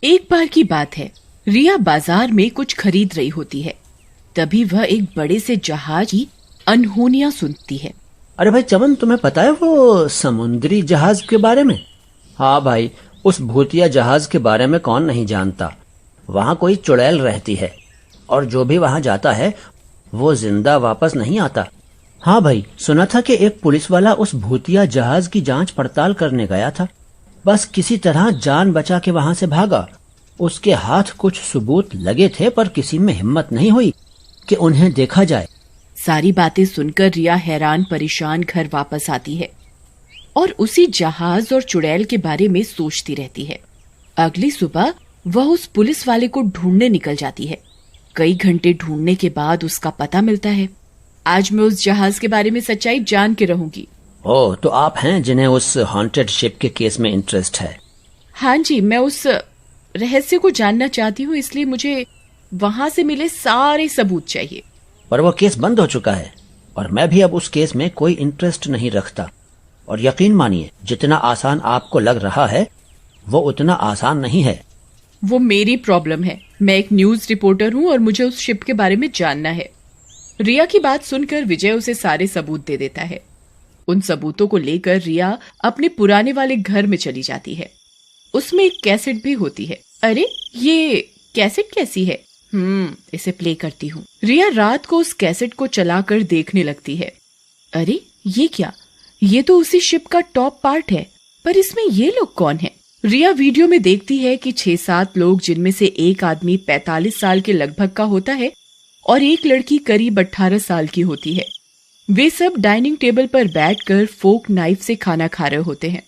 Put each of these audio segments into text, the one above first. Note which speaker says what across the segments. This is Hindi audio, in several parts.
Speaker 1: एक बार की बात है, रिया बाजार में कुछ खरीद रही होती है। तभी वह एक बड़े से जहाज की अनहोनियां सुनती है।
Speaker 2: अरे भाई चमन, तुम्हें पता है वो समुद्री जहाज के बारे में? हाँ भाई, उस भूतिया जहाज के बारे में कौन नहीं जानता। वहाँ कोई चुड़ैल रहती है और जो भी वहाँ जाता है वो जिंदा वापस नहीं आता। हाँ भाई, सुना था कि एक पुलिस वाला उस भूतिया जहाज की जांच पड़ताल करने गया था। बस किसी तरह जान बचा के वहाँ से भागा। उसके हाथ कुछ सबूत लगे थे पर किसी में हिम्मत नहीं हुई कि उन्हें देखा जाए।
Speaker 1: सारी बातें सुनकर रिया हैरान परेशान घर वापस आती है और उसी जहाज और चुड़ैल के बारे में सोचती रहती है। अगली सुबह वह उस पुलिस वाले को ढूंढने निकल जाती है। कई घंटे ढूंढने के बाद उसका पता मिलता है। आज मैं उस जहाज के बारे में सच्चाई जान के रहूंगी।
Speaker 2: ओह, तो आप हैं जिन्हें उस हॉन्टेड शिप के केस में इंटरेस्ट है?
Speaker 1: हाँ जी, मैं उस रहस्य को जानना चाहती हूँ, इसलिए मुझे वहाँ से मिले सारे सबूत चाहिए।
Speaker 2: पर वो केस बंद हो चुका है और मैं भी अब उस केस में कोई इंटरेस्ट नहीं रखता। और यकीन मानिए, जितना आसान आपको लग रहा है वो उतना आसान नहीं है।
Speaker 1: वो मेरी प्रॉब्लम है। मैं एक न्यूज रिपोर्टर हूँ और मुझे उस शिप के बारे में जानना है। रिया की बात सुनकर विजय उसे सारे सबूत दे देता है। उन सबूतों को लेकर रिया अपने पुराने वाले घर में चली जाती है। उसमें एक कैसेट भी होती है। अरे, ये कैसेट कैसी है? इसे प्ले करती हूँ। रिया रात को उस कैसेट को चलाकर देखने लगती है। अरे, ये क्या? ये तो उसी शिप का टॉप पार्ट है, पर इसमें ये लोग कौन हैं? रिया वीडियो में देखती है कि 6-7 लोग, जिनमें से एक आदमी 45 साल के लगभग का होता है और एक लड़की करीब 18 साल की होती है। वे सब डाइनिंग टेबल पर बैठकर फोक नाइफ से खाना खा रहे होते हैं।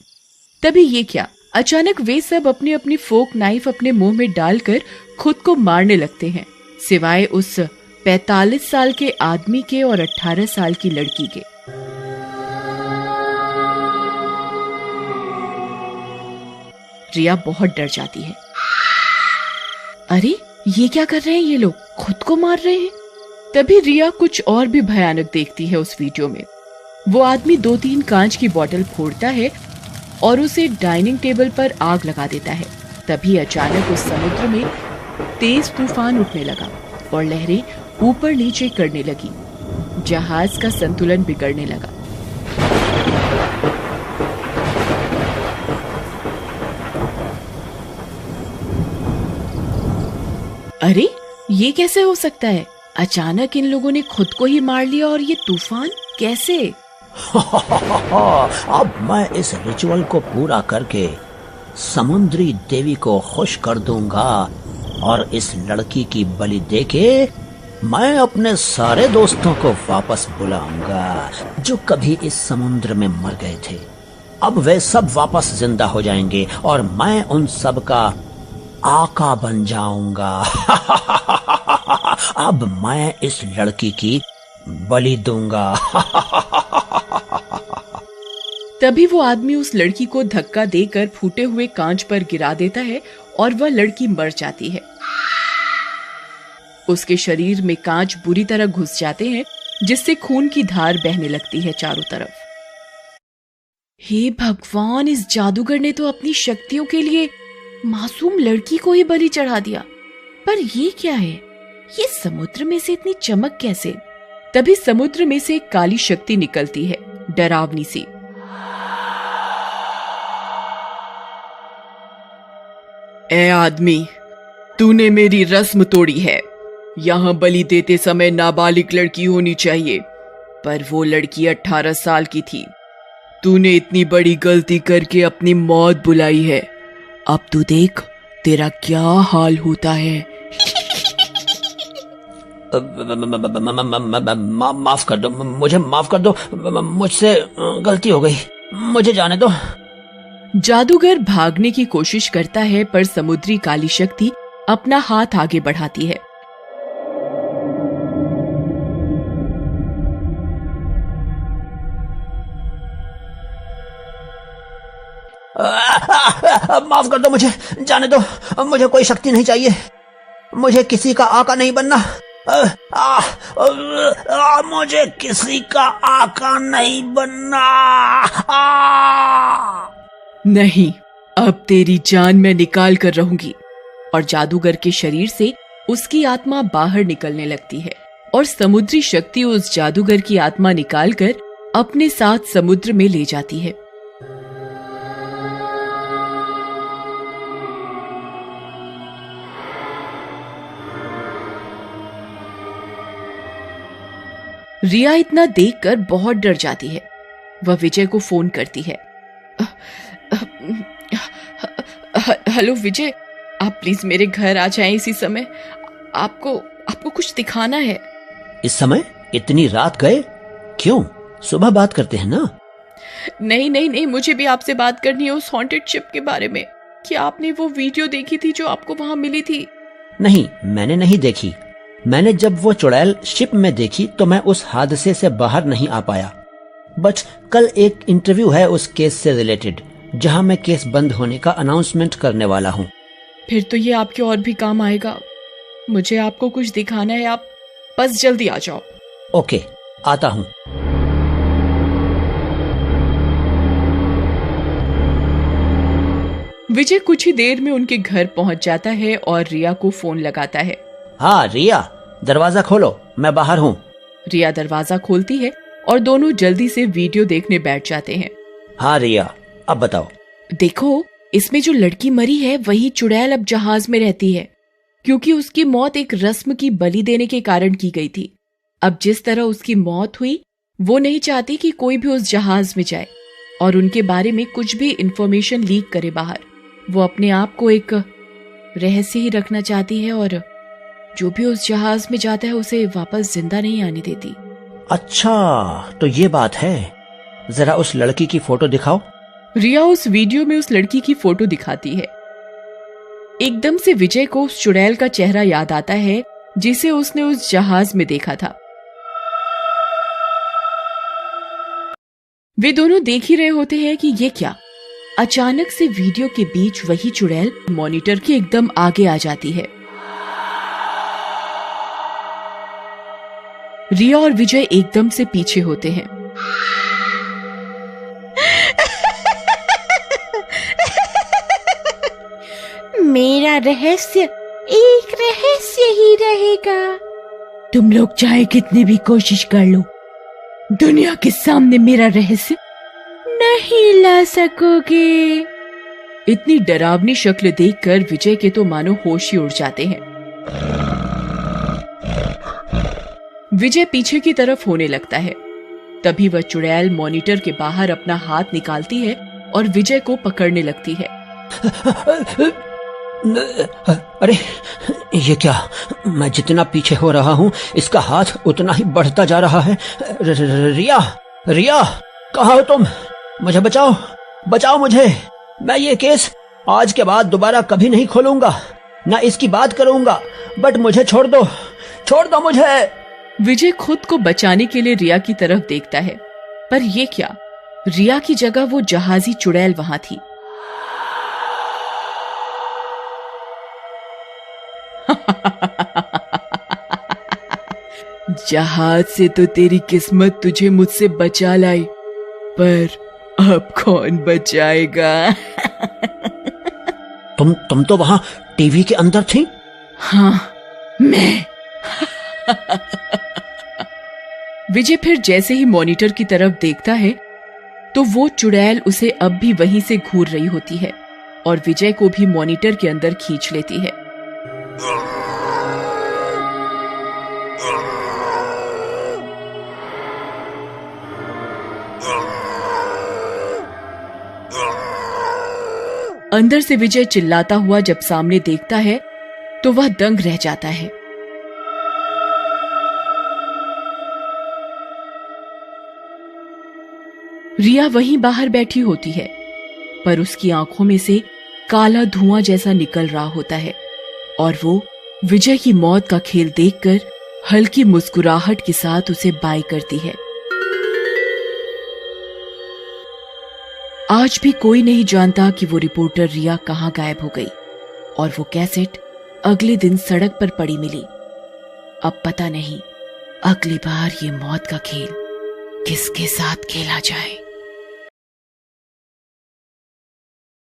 Speaker 1: तभी ये क्या, अचानक वे सब अपनी अपनी फोक नाइफ अपने मुंह में डालकर खुद को मारने लगते हैं, सिवाय उस 45 साल के आदमी के और 18 साल की लड़की के। रिया बहुत डर जाती है। अरे, ये क्या कर रहे हैं ये लोग? खुद को मार रहे हैं। तभी रिया कुछ और भी भयानक देखती है उस वीडियो में। वो आदमी 2-3 कांच की बोतल फोड़ता है और उसे डाइनिंग टेबल पर आग लगा देता है। तभी अचानक उस समुद्र में तेज तूफान उठने लगा और लहरें ऊपर नीचे करने लगी। जहाज का संतुलन बिगड़ने लगा। अरे, ये कैसे हो सकता है? अचानक इन लोगों ने खुद को ही मार लिया और ये तूफान कैसे?
Speaker 2: अब मैं इस रिचुअल को पूरा करके समुद्री देवी को खुश कर दूंगा और इस लड़की की बलि देके मैं अपने सारे दोस्तों को वापस बुलाऊंगा जो कभी इस समुद्र में मर गए थे। अब वे सब वापस जिंदा हो जाएंगे और मैं उन सब का आका बन जाऊंगा। अब मैं इस लड़की की बलि दूंगा।
Speaker 1: तभी वो आदमी उस लड़की को धक्का देकर फूटे हुए कांच पर गिरा देता है और वह लड़की मर जाती है। उसके शरीर में कांच बुरी तरह घुस जाते हैं, जिससे खून की धार बहने लगती है चारों तरफ। हे भगवान, इस जादूगर ने तो अपनी शक्तियों के लिए मासूम लड़की को ही बलि चढ़ा दिया। पर ये क्या है? ये समुद्र में से इतनी चमक कैसे? तभी समुद्र में से एक काली शक्ति निकलती है, डरावनी सी। ए आदमी, तूने मेरी रस्म तोड़ी है। यहाँ बलि देते समय नाबालिग लड़की होनी चाहिए, पर वो लड़की 18 साल की थी। तूने इतनी बड़ी गलती करके अपनी मौत बुलाई है। अब तू देख तेरा क्या हाल होता है।
Speaker 2: माफ कर दो, मुझे माफ कर दो, मुझसे गलती हो गई, मुझे जाने दो।
Speaker 1: जादूगर भागने की कोशिश करता है, पर समुद्री काली शक्ति अपना हाथ आगे बढ़ाती है।
Speaker 2: माफ कर दो, मुझे जाने दो। मुझे कोई शक्ति नहीं चाहिए। मुझे किसी का आका नहीं बनना। मुझे किसी का आका नहीं बनना।
Speaker 1: नहीं, अब तेरी जान मैं निकाल कर रहूंगी। और जादूगर के शरीर से उसकी आत्मा बाहर निकलने लगती है और समुद्री शक्ति उस जादूगर की आत्मा निकालकर अपने साथ समुद्र में ले जाती है। रिया इतना देखकर बहुत डर जाती है। वह विजय को फोन करती है। हेलो विजय, आप प्लीज मेरे घर आ जाएं इसी समय। आपको कुछ दिखाना है।
Speaker 2: इस समय? इतनी रात गए? क्यों? सुबह बात करते हैं ना।
Speaker 1: नहीं, मुझे भी आपसे बात करनी है उस हॉन्टेड शिप के बारे में। क्या आपने वो वीडियो देखी थी जो आपको वहां मिली थी?
Speaker 2: नहीं, मैंने नहीं देखी। मैंने जब वो चुड़ैल शिप में देखी तो मैं उस हादसे से बाहर नहीं आ पाया। बट कल एक इंटरव्यू है उस केस से रिलेटेड, जहां मैं केस बंद होने का अनाउंसमेंट करने वाला हूँ।
Speaker 1: फिर तो ये आपके और भी काम आएगा। मुझे आपको कुछ दिखाना है, आप बस जल्दी आ जाओ।
Speaker 2: ओके, आता हूँ।
Speaker 1: विजय कुछ ही देर में उनके घर पहुंच जाता है और रिया को फोन लगाता है।
Speaker 2: हाँ रिया, दरवाजा खोलो, मैं बाहर हूँ।
Speaker 1: रिया दरवाजा खोलती है और दोनों जल्दी से वीडियो देखने बैठ जाते हैं।
Speaker 2: हाँ रिया, अब बताओ।
Speaker 1: देखो, इसमें जो लड़की मरी है वही चुड़ैल अब जहाज में रहती है, क्योंकि उसकी मौत एक रस्म की बलि देने के कारण की गई थी। अब जिस तरह उसकी मौत हुई, वो नहीं चाहती कि कोई भी उस जहाज में जाए और उनके बारे में कुछ भी इंफॉर्मेशन लीक करे बाहर। वो अपने आप को एक रहस्य ही रखना चाहती है और जो भी उस जहाज में जाता है उसे वापस जिंदा नहीं आने देती।
Speaker 2: अच्छा, तो ये बात है। जरा उस लड़की की फोटो दिखाओ।
Speaker 1: रिया उस वीडियो में उस लड़की की फोटो दिखाती है। एकदम से विजय को उस चुड़ैल का चेहरा याद आता है जिसे उसने उस जहाज में देखा था। वे दोनों देख ही रहे होते हैं कि ये क्या। अचानक से वीडियो के बीच वही चुड़ैल मॉनिटर के एकदम आगे आ जाती है। रिया और विजय एकदम से पीछे होते हैं।
Speaker 3: मेरा रहस्य एक रहस्य ही रहेगा। तुम लोग चाहे कितनी भी कोशिश कर लो, दुनिया के सामने मेरा रहस्य नहीं ला सकोगे।
Speaker 1: इतनी डरावनी शक्ल देखकर विजय के तो मानो होश ही उड़ जाते हैं। विजय पीछे की तरफ होने लगता है। तभी वह चुड़ैल मॉनिटर के बाहर अपना हाथ निकालती है और विजय को पकड़ने लगती है।
Speaker 2: अरे ये क्या? मैं जितना पीछे हो रहा हूँ इसका हाथ उतना ही बढ़ता जा रहा है। रिया, रिया, कहाँ हो तुम? मुझे बचाओ, बचाओ मुझे। मैं ये केस आज के बाद दोबारा कभी नहीं खोलूंगा, ना इसकी बात करूंगा। बट मुझे छोड़ दो, छोड़ दो मुझे।
Speaker 1: विजय खुद को बचाने के लिए रिया की तरफ देखता है, पर ये क्या? रिया की जगह वो जहाजी चुड़ैल वहां थी। जहाज से तो तेरी किस्मत तुझे मुझसे बचा लाई, पर अब कौन बचाएगा?
Speaker 2: तुम तो वहां टीवी के अंदर थी।
Speaker 1: हाँ, मैं। विजय फिर जैसे ही मॉनिटर की तरफ देखता है तो वो चुड़ैल उसे अब भी वहीं से घूर रही होती है और विजय को भी मॉनिटर के अंदर खींच लेती है। अंदर से विजय चिल्लाता हुआ जब सामने देखता है तो वह दंग रह जाता है। रिया वहीं बाहर बैठी होती है, पर उसकी आंखों में से काला धुआं जैसा निकल रहा होता है और वो विजय की मौत का खेल देखकर हल्की मुस्कुराहट के साथ उसे बाय करती है। आज भी कोई नहीं जानता कि वो रिपोर्टर रिया कहां गायब हो गई और वो कैसेट अगले दिन सड़क पर पड़ी मिली। अब पता नहीं अगली बार ये मौत का खेल किसके साथ खेला जाए।